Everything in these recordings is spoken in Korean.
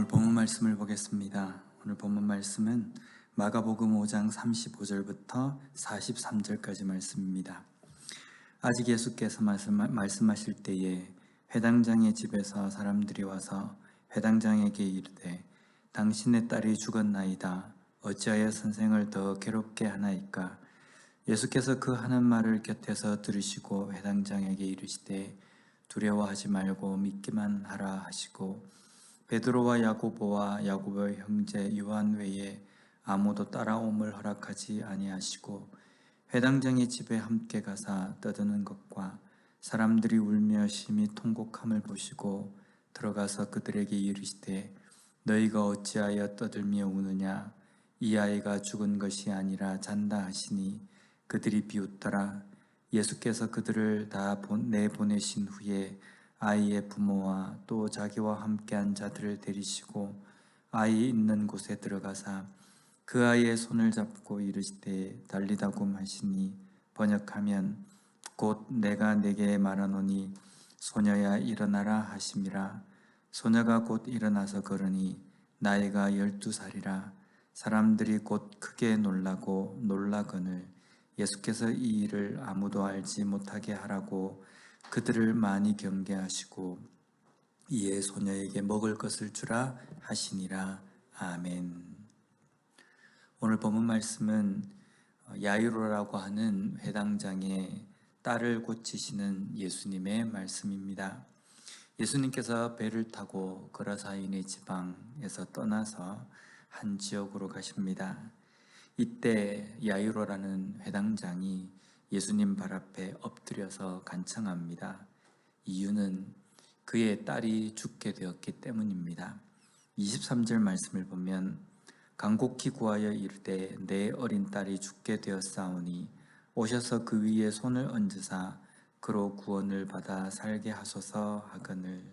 오늘 본문 말씀을 보겠습니다. 오늘 본문 말씀은 마가복음 5장 35절부터 43절까지 말씀입니다. 아직 예수께서 말씀하실 때에 회당장의 집에서 사람들이 와서 회당장에게 이르되 당신의 딸이 죽었나이다. 어찌하여 선생을 더 괴롭게 하나이까? 예수께서 그 하는 말을 곁에서 들으시고 회당장에게 이르시되 두려워하지 말고 믿기만 하라 하시고 베드로와 야고보와 야고보의 형제 요한 외에 아무도 따라옴을 허락하지 아니하시고 회당장의 집에 함께 가사 떠드는 것과 사람들이 울며 심히 통곡함을 보시고 들어가서 그들에게 이르시되 너희가 어찌하여 떠들며 우느냐? 이 아이가 죽은 것이 아니라 잔다 하시니 그들이 비웃더라. 예수께서 그들을 다 내보내신 후에 아이의 부모와 또 자기와 함께한 자들을 데리시고 아이 있는 곳에 들어가사 그 아이의 손을 잡고 이르시되 달리다굼 하시니 번역하면 곧 내가 네게 말하노니 소녀야 일어나라 하심이라. 소녀가 곧 일어나서 걸으니 나이가 12살이라. 사람들이 곧 크게 놀라고 놀라거늘 예수께서 이 일을 아무도 알지 못하게 하라고 그들을 많이 경계하시고 이에 소녀에게 먹을 것을 주라 하시니라. 아멘. 오늘 본문 말씀은 야이로라고 하는 회당장의 딸을 고치시는 예수님의 말씀입니다. 예수님께서 배를 타고 거라사인의 지방에서 떠나서 한 지역으로 가십니다. 이때 야이로라는 회당장이 예수님 발 앞에 엎드려서 간청합니다. 이유는 그의 딸이 죽게 되었기 때문입니다. 23절 말씀을 보면 간곡히 구하여 이르되 내 어린 딸이 죽게 되었사오니 오셔서 그 위에 손을 얹으사 그로 구원을 받아 살게 하소서 하거늘.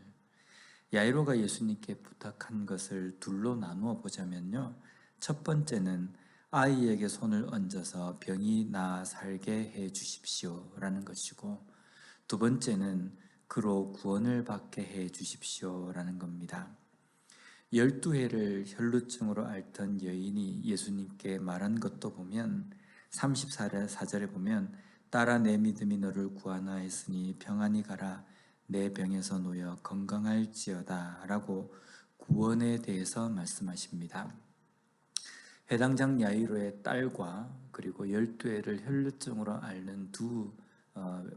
야이로가 예수님께 부탁한 것을 둘로 나누어 보자면요, 첫 번째는 아이에게 손을 얹어서 병이 나아 살게 해 주십시오 라는 것이고, 두 번째는 그로 구원을 받게 해 주십시오 라는 겁니다. 12해를 혈루증으로 앓던 여인이 예수님께 말한 것도 보면 34절에 보면 딸아 내 믿음이 너를 구하나이으니 평안히 가라 내 병에서 놓여 건강할지어다 라고 구원에 대해서 말씀하십니다. 회당장 야이로의 딸과 그리고 12해를 혈루증으로 앓는 두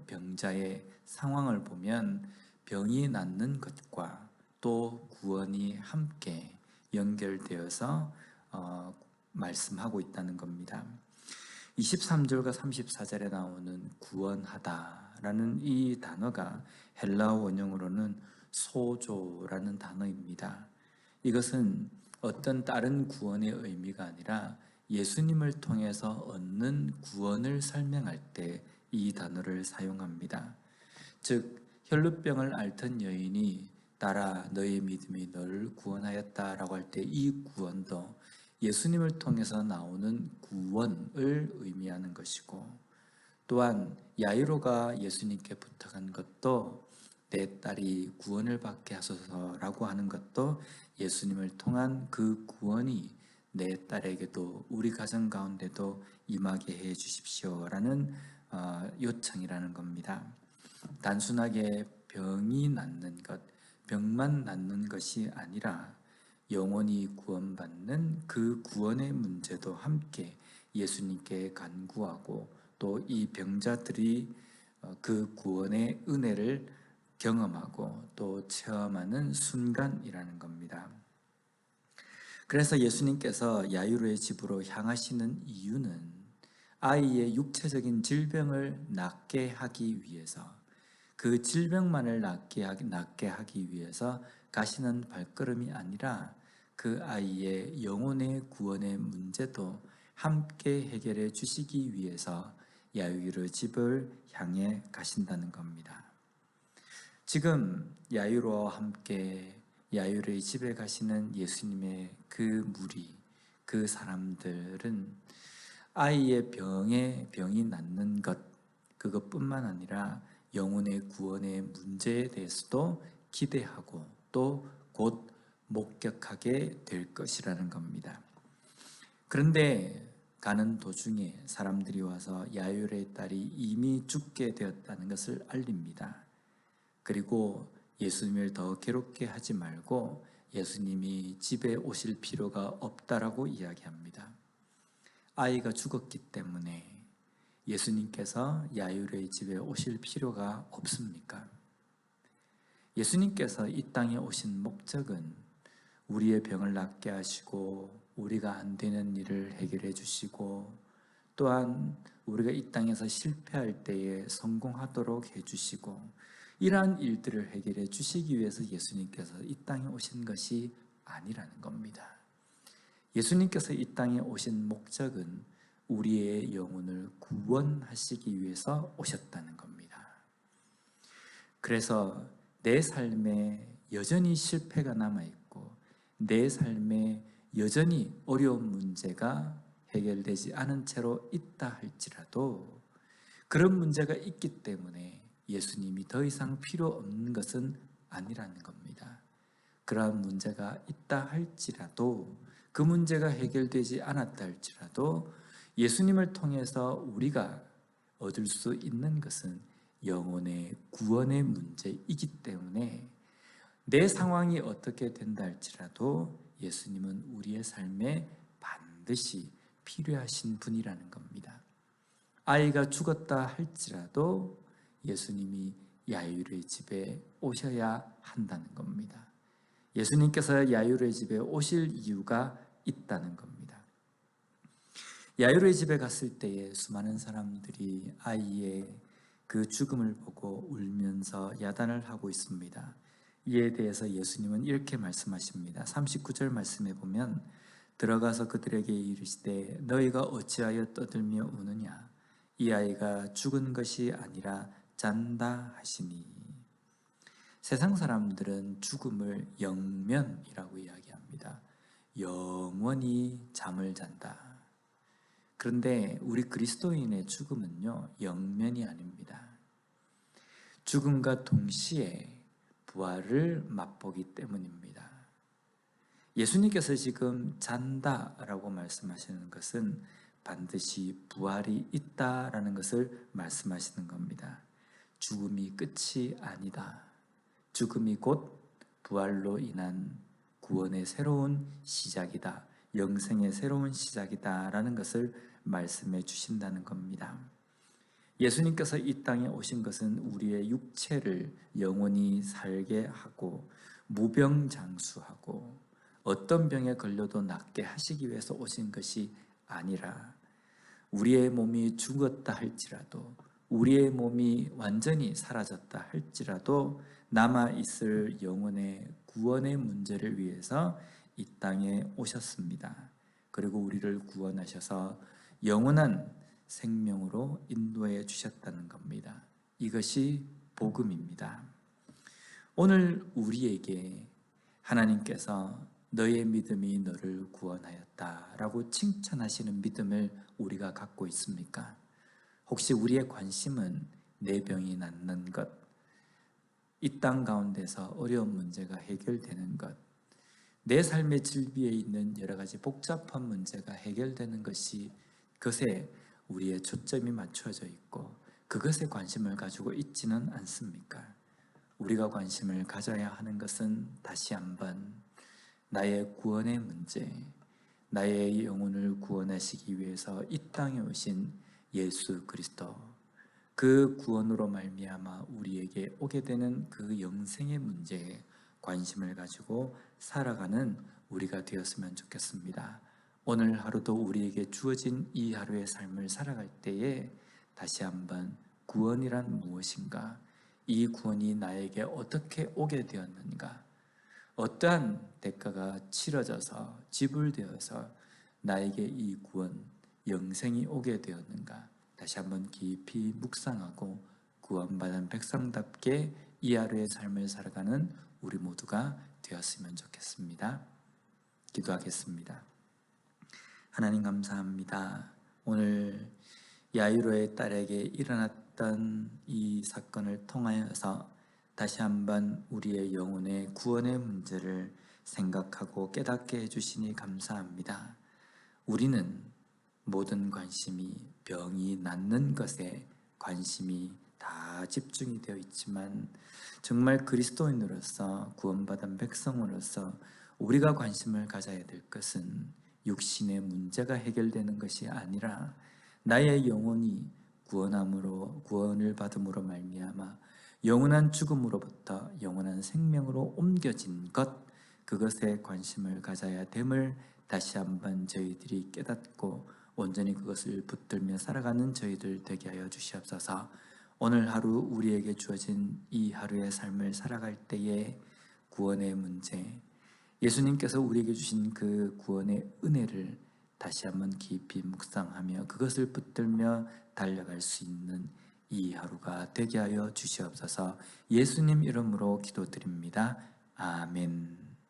병자의 상황을 보면 병이 낫는 것과 또 구원이 함께 연결되어서 말씀하고 있다는 겁니다. 23절과 34절에 나오는 구원하다라는 이 단어가 헬라어 원형으로는 소조라는 단어입니다. 이것은 어떤 다른 구원의 의미가 아니라 예수님을 통해서 얻는 구원을 설명할 때 이 단어를 사용합니다. 즉 혈루병을 앓던 여인이 딸아 너의 믿음이 너를 구원하였다라고 할 때 이 구원도 예수님을 통해서 나오는 구원을 의미하는 것이고, 또한 야이로가 예수님께 부탁한 것도 내 딸이 구원을 받게 하소서라고 하는 것도 예수님을 통한 그 구원이 내 딸에게도 우리 가정 가운데도 임하게 해 주십시오라는 요청이라는 겁니다. 단순하게 병이 낫는 것, 병만 낫는 것이 아니라 영원히 구원받는 그 구원의 문제도 함께 예수님께 간구하고 또 이 병자들이 그 구원의 은혜를 경험하고 또 체험하는 순간이라는 겁니다. 그래서 예수님께서 야이로의 집으로 향하시는 이유는 아이의 육체적인 질병을 낫게 하기 위해서, 그 질병만을 낫게 하기 위해서 가시는 발걸음이 아니라 그 아이의 영혼의 구원의 문제도 함께 해결해 주시기 위해서 야이로 집을 향해 가신다는 겁니다. 지금 야이로와 함께 야이로의 집에 가시는 예수님의 그 무리, 그 사람들은 아이의 병이 낫는 것, 그것뿐만 아니라 영혼의 구원의 문제에 대해서도 기대하고 또 곧 목격하게 될 것이라는 겁니다. 그런데 가는 도중에 사람들이 와서 야이로의 딸이 이미 죽게 되었다는 것을 알립니다. 그리고 예수님을 더 괴롭게 하지 말고 예수님이 집에 오실 필요가 없다라고 이야기합니다. 아이가 죽었기 때문에 예수님께서 야이로의 집에 오실 필요가 없습니까? 예수님께서 이 땅에 오신 목적은 우리의 병을 낫게 하시고 우리가 안 되는 일을 해결해 주시고 또한 우리가 이 땅에서 실패할 때에 성공하도록 해주시고 이러한 일들을 해결해 주시기 위해서 예수님께서 이 땅에 오신 것이 아니라는 겁니다. 예수님께서 이 땅에 오신 목적은 우리의 영혼을 구원하시기 위해서 오셨다는 겁니다. 그래서 내 삶에 여전히 실패가 남아있고 내 삶에 여전히 어려운 문제가 해결되지 않은 채로 있다 할지라도 그런 문제가 있기 때문에 예수님이 더 이상 필요 없는 것은 아니라는 겁니다. 그러한 문제가 있다 할지라도 그 문제가 해결되지 않았다 할지라도 예수님을 통해서 우리가 얻을 수 있는 것은 영혼의 구원의 문제이기 때문에 내 상황이 어떻게 된다 할지라도 예수님은 우리의 삶에 반드시 필요하신 분이라는 겁니다. 아이가 죽었다 할지라도 예수님이 야이로의 집에 오셔야 한다는 겁니다. 예수님께서 야이로의 집에 오실 이유가 있다는 겁니다. 야이로의 집에 갔을 때에 수많은 사람들이 아이의 그 죽음을 보고 울면서 야단을 하고 있습니다. 이에 대해서 예수님은 이렇게 말씀하십니다. 39절 말씀에 보면 들어가서 그들에게 이르시되 너희가 어찌하여 떠들며 우느냐 이 아이가 죽은 것이 아니라 잔다 하시니. 세상 사람들은 죽음을 영면이라고 이야기합니다. 영원히 잠을 잔다. 그런데 우리 그리스도인의 죽음은요, 영면이 아닙니다. 죽음과 동시에 부활을 맛보기 때문입니다. 예수님께서 지금 잔다라고 말씀하시는 것은 반드시 부활이 있다라는 것을 말씀하시는 겁니다. 죽음이 끝이 아니다. 죽음이 곧 부활로 인한 구원의 새로운 시작이다. 영생의 새로운 시작이다 라는 것을 말씀해 주신다는 겁니다. 예수님께서 이 땅에 오신 것은 우리의 육체를 영원히 살게 하고 무병장수하고 어떤 병에 걸려도 낫게 하시기 위해서 오신 것이 아니라 우리의 몸이 죽었다 할지라도 우리의 몸이 완전히 사라졌다 할지라도 남아있을 영혼의 구원의 문제를 위해서 이 땅에 오셨습니다. 그리고 우리를 구원하셔서 영원한 생명으로 인도해 주셨다는 겁니다. 이것이 복음입니다. 오늘 우리에게 하나님께서 너의 믿음이 너를 구원하였다 라고 칭찬하시는 믿음을 우리가 갖고 있습니까? 혹시 우리의 관심은 내 병이 낫는 것, 이 땅 가운데서 어려운 문제가 해결되는 것, 내 삶의 질비에 있는 여러 가지 복잡한 문제가 해결되는 것이 그것에 우리의 초점이 맞춰져 있고 그것에 관심을 가지고 있지는 않습니까? 우리가 관심을 가져야 하는 것은 다시 한번 나의 구원의 문제, 나의 영혼을 구원하시기 위해서 이 땅에 오신 예수 그리스도, 그 구원으로 말미암아 우리에게 오게 되는 그 영생의 문제에 관심을 가지고 살아가는 우리가 되었으면 좋겠습니다. 오늘 하루도 우리에게 주어진 이 하루의 삶을 살아갈 때에 다시 한번 구원이란 무엇인가, 이 구원이 나에게 어떻게 오게 되었는가, 어떠한 대가가 치러져서 지불되어서 나에게 이 구원, 영생이 오게 되었는가 다시 한번 깊이 묵상하고 구원받은 백성답게 이 하루의 삶을 살아가는 우리 모두가 되었으면 좋겠습니다. 기도하겠습니다. 하나님 감사합니다. 오늘 야이로의 딸에게 일어났던 이 사건을 통하여서 다시 한번 우리의 영혼의 구원의 문제를 생각하고 깨닫게 해주시니 감사합니다. 우리는 모든 관심이 병이 낫는 것에 관심이 다 집중이 되어 있지만 정말 그리스도인으로서 구원받은 백성으로서 우리가 관심을 가져야 될 것은 육신의 문제가 해결되는 것이 아니라 나의 영혼이 구원을 받음으로 말미암아 영원한 죽음으로부터 영원한 생명으로 옮겨진 것, 그것에 관심을 가져야 됨을 다시 한번 저희들이 깨닫고 온전히 그것을 붙들며 살아가는 저희들 되게 하여 주시옵소서. 오늘 하루 우리에게 주어진 이 하루의 삶을 살아갈 때에 구원의 문제, 예수님께서 우리에게 주신 그 구원의 은혜를 다시 한번 깊이 묵상하며 그것을 붙들며 달려갈 수 있는 이 하루가 되게 하여 주시옵소서. 예수님 이름으로 기도드립니다. 아멘.